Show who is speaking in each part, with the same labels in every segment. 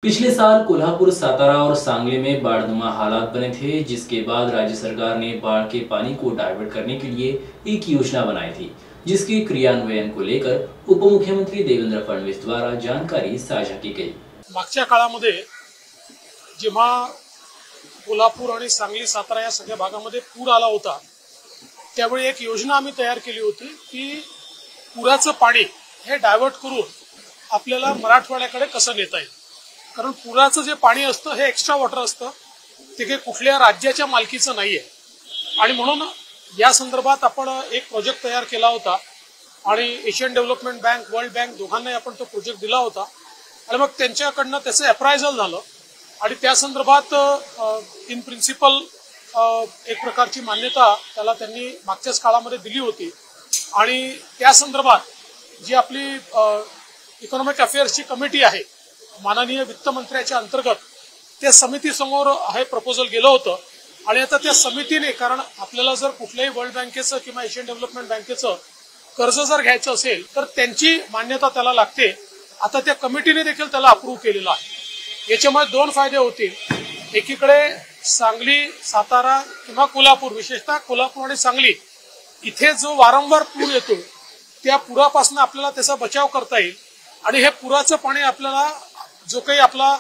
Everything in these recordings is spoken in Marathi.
Speaker 1: पिछले साल कोल्हापुर, सातारा और सांगली में बाढ़नुमा हालात बने थे, जिसके बाद राज्य सरकार ने बाढ़ के पानी को डाइवर्ट करने के लिए एक योजना बनाई थी, जिसके क्रियान्वयन को लेकर उप मुख्यमंत्री देवेंद्र फडणवीस द्वारा जानकारी साझा की गई।
Speaker 2: मागच्या काळामध्ये जेव्हा कोल्हापूर आणि सांगली, सातारा या सगळ्या भागामध्ये पूर आला होता, त्यावेळी एक योजना आम्ही तयार केली होती की पुराचं पाणी हे डायव्हर्ट करून आपल्याला मराठवाड्याकडे कसं नेता येईल। कारण पुराचं जे पाणी असतं हे एक्स्ट्रा वॉटर असतं, ते काही कुठल्या राज्याच्या मालकीचं नाहीये आणि म्हणून या संदर्भात आपण एक प्रोजेक्ट तयार केला होता आणि Asian development bank, world bank दोघांनाही आपण तो प्रोजेक्ट दिला होता आणि मग त्यांच्याकडनं त्याचं अप्रायझल झालं आणि त्या संदर्भात इन प्रिन्सिपल एक प्रकारची मान्यता त्याला त्यांनी मागच्याच काळामध्ये दिली होती आणि त्या संदर्भात जी आपली इकॉनॉमिक अफेअर्सची कमिटी आहे माननीय वित्तमंत्र्याच्या अंतर्गत त्या समितीसमोर हे प्रपोजल गेलं होतं आणि आता त्या समितीने, कारण आपल्याला जर कुठल्याही वर्ल्ड बँकेचं किंवा एशियन डेव्हलपमेंट बँकेचं कर्ज जर घ्यायचं असेल तर त्यांची मान्यता त्याला लागते। आता त्या कमिटीने देखील त्याला अप्रूव्ह केलेलं आहे। याच्यामुळे दोन फायदे होतील। एकीकडे सांगली, सातारा किंवा कोल्हापूर, विशेषतः कोल्हापूर आणि सांगली इथे जो वारंवार पूर येतो त्या पुरापासून आपल्याला त्याचा बचाव करता येईल आणि हे पुराचं पाणी आपल्याला जो काही आपला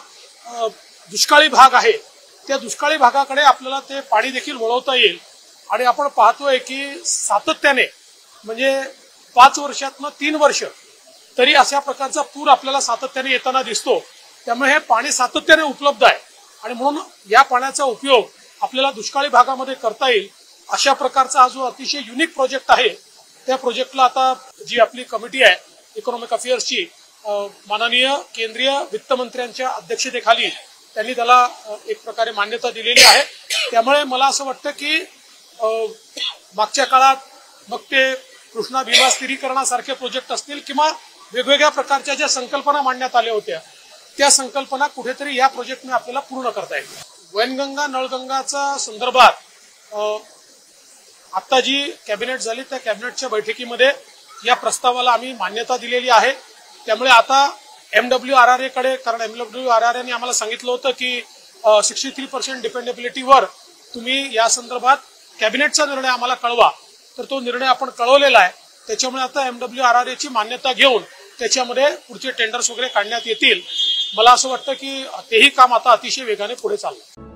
Speaker 2: दुष्काळी भाग आहे त्या दुष्काळी भागाकडे आपल्याला ते पाणी देखील वळवता येईल आणि आपण पाहतोय की सातत्याने म्हणजे 5 वर्षातनं 3 वर्ष तरी अशा प्रकारचा पूर आपल्याला सातत्याने येताना दिसतो। त्यामुळे हे पाणी सातत्याने उपलब्ध आहे आणि म्हणून या पाण्याचा उपयोग आपल्याला दुष्काळी भागामध्ये करता येईल अशा प्रकारचा हा जो अतिशय युनिक प्रोजेक्ट आहे त्या प्रोजेक्टला आता जी आपली कमिटी आहे इकॉनॉमिक अफेअर्सची माननीय केंद्रीय वित्तमंत्र्यांच्या अध्यक्षतेखाली त्यांनी त्याला एक प्रकारे मान्यता दिलेली आहे। त्यामुळे मला असं वाटतं की मागच्या काळात मग ते कृष्णा भीमा स्थिरीकरणासारखे प्रोजेक्ट असतील किंवा वेगवेगळ्या प्रकारच्या ज्या संकल्पना मांडण्यात आल्या होत्या त्या संकल्पना कुठेतरी या प्रोजेक्टने आपल्याला पूर्ण करता येईल। वैनगंगा, नळगंगाचा संदर्भात आता जी कॅबिनेट झाली त्या कॅबिनेटच्या बैठकीमध्ये या प्रस्तावाला आम्ही मान्यता दिलेली आहे। त्यामुळे आता MWRRA कडे, कारण MWRRA ने आम्हाला सांगितलं होतं की 63% डिपेंडेबिलिटीवर तुम्ही या संदर्भात कॅबिनेटचा निर्णय आम्हाला कळवा, तर तो निर्णय आपण कळवलेला आहे। त्याच्यामुळे आता MWRRA ची मान्यता घेऊन त्याच्यामध्ये पुढचे टेंडर्स वगैरे काढण्यात येतील। मला असं वाटतं की तेही काम आता अतिशय वेगाने पुढे चाललं।